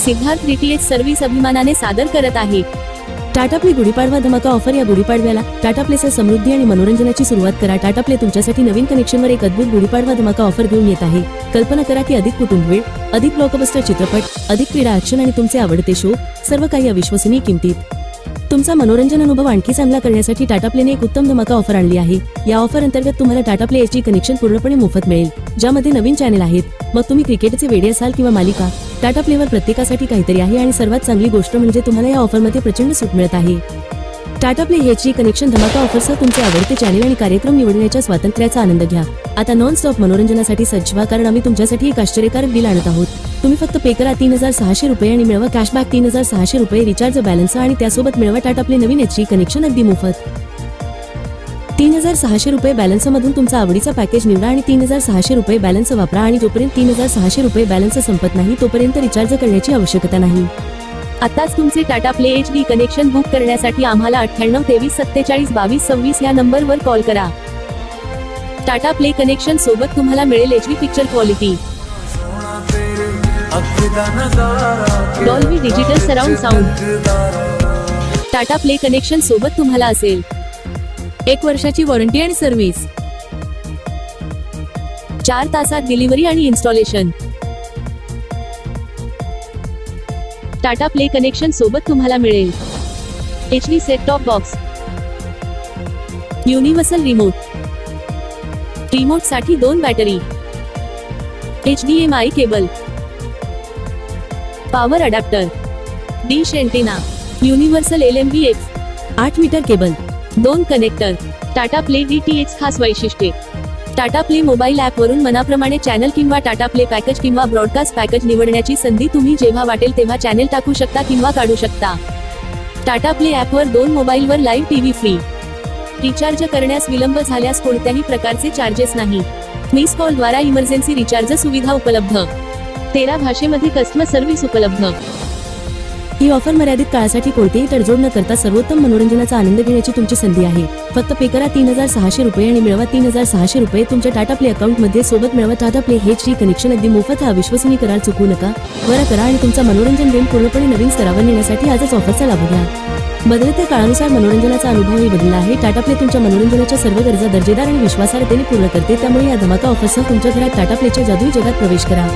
Siddharth DTH service अभिमानाने सादर करत आहे टाटा प्ले गुढीपाडवा धमाका ऑफर. या गुढीपाडव्याला टाटा प्लेसह समृद्धी आणि मनोरंजनाची सुरुवात करा. टाटा प्ले तुमच्यासाठी नवीन कनेक्शनवर एक अद्भुत गुढीपाडवा धमाका ऑफर घेऊन येत आहे. कल्पना करा की अधिक कुटुंबवेळ, अधिक ब्लॉकबस्टर चित्रपट, अधिक क्रीडा ॲक्शन आणि तुमचे आवडते शो, सर्व काही अविश्वसनीय किमतीत. तुमचा मनोरंजन अनुभव आणखी चांगला करण्यासाठी टाटा प्लेने एक उत्तम धमाका ऑफर आणली आहे. या ऑफर अंतर्गत तुम्हाला टाटा प्ले HD कनेक्शन पूर्णपणे मोफत मिळेल, ज्यामध्ये नवीन चॅनेल आहेत. मग तुम्ही क्रिकेटचे वेडे असाल किंवा मालिका, टाटा प्लेवर प्रत्येकासाठी काहीतरी आहे. आणि सर्वात चांगली गोष्ट म्हणजे तुम्हाला या ऑफरमध्ये प्रचंड सूट मिळत आहे. टाटा प्ले HD कनेक्शन धमाका ऑफरसह तुमचे आवडते चॅनेल आणि कार्यक्रम निवडण्याच्या स्वातंत्र्याचा आनंद घ्या. आता नॉन स्टॉप मनोरंजनासाठी सज्ज व्हा, कारण आम्ही तुमच्यासाठी एक आश्चर्यकारक डील आणत आहोत. तुम्ही फक्त पे करा 3600 रुपये आणि मिळवा कॅशबॅक 3600 रुपये रिचार्ज बॅलन्स आणि त्यासोबत मिळवा टाटा प्ले नवीन HD कनेक्शन अगदी मोफत. 3600 रुपये बॅलन्समधून तुमचा आवडीचा पॅकेज निवडा आणि 3600 रुपये बॅलन्स वापरा. आणि जोपर्यंत 3600 रुपये बॅलन्स संपत नाही तोपर्यंत रिचार्ज करण्याची आवश्यकता नाही. आताच तुमचे Tata play HD connection book करण्यासाठी आम्हाला 98 23 47 22 26 या नंबरवर कॉल करा. टाटा प्ले कनेक्शन सोबत तुम्हाला मिळेल HD picture quality, Dolby digital surround sound. Tata play connection सोबत तुम्हाला असेल 1 वर्षाची वॉरंटी आणि सर्व्हिस, 4 तासात डिलिव्हरी आणि इन्स्टॉलेशन. टाटा प्ले कनेक्शन सोबत तुम्हाला मिळेल HD set top box, universal remote साठी 2 battery, HDMI cable, power adapter, dish antenna, universal LMVF 8 metre cable, 2 connector. Tata Play DTH खास वैशिष्ट्ये. टाटा प्ले मोबाईल ऍप वरून मनाप्रमाणे चॅनल किंवा टाटा प्ले पॅकेज किंवा ब्रॉडकास्ट पॅकेज निवडण्याची संधी. तुम्ही जेव्हा वाटेल तेव्हा चॅनल टाकू शकता किंवा काढू शकता. टाटा प्ले ऍप वर 2 मोबाईलवर लाईव्ह टीव्ही फ्री. रिचार्ज करण्यास विलंब झाल्यास कोणत्याही प्रकारचे चार्जेस नाही. मिस कॉल द्वारा इमर्जन्सी रिचार्ज सुविधा उपलब्ध. 13 भाषेमध्ये कस्टमर सर्व्हिस उपलब्ध. ही ऑफर मर्यादित काळासाठी कोणतेही तडजोड न करता सर्वोत्तम मनोरंजनाचा आनंद घेण्याची तुमची संधी आहे. फक्त पे करा 3600 रुपये आणि मिळवा 3600 रुपये तुमच्या टाटा प्ले अकाउंट मध्ये. सोबत मिळवा टाटा प्ले HD कनेक्शन अगदी मोफत. हा अविश्वसनीय करार चुकवू नका. त्वरा करा आणि तुमचा मनोरंजन गेम पूर्णपणे नवीन स्तरावर नेण्यासाठी आजच ऑफरचा लाभ घ्या. बदलत्या काळानुसार मनोरंजनाचा अनुभवही बदलला आहे. टाटा प्ले तुमच्या मनोरंजनाच्या सर्व गरजा दर्जेदार आणि विश्वासार्हतेने पूर्ण करते. त्यामुळे या धमाका ऑफरसह तुमच्या घरात टाटा प्लेच्या जादुई जगात प्रवेश करा.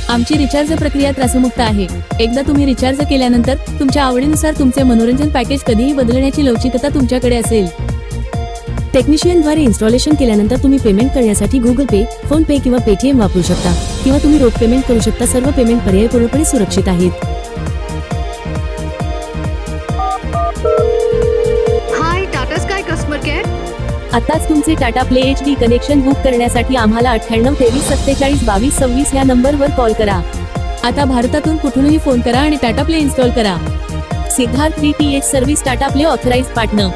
आमची रिचार्ज प्रक्रिया त्रासमुक्त आहे. एकदा तुम्ही रिचार्ज केल्यानंतर तुमच्या आवडीनुसार तुमचे मनोरंजन पॅकेज कधीही बदलण्याची लवचिकता तुमच्याकडे असेल. टेक्निशियनद्वारे इन्स्टॉलेशन केल्यानंतर तुम्ही पेमेंट करण्यासाठी गुगल पे, फोन पे किंवा पेटीएम वापरू शकता किंवा तुम्ही रोख पेमेंट करू शकता. सर्व पेमेंट पर्याय पूर्णपणे सुरक्षित आहेत. हाय टाटा स्काय कस्टमर केअर. आताच तुमचे Tata play HD connection book करण्यासाठी आम्हाला 98 23 47 22 26 या नंबरवर कॉल करा. आता भारतातून कुठूनही फोन करा आणि टाटा प्ले इन्स्टॉल करा. Siddharth DTH service Tata play authorised partner.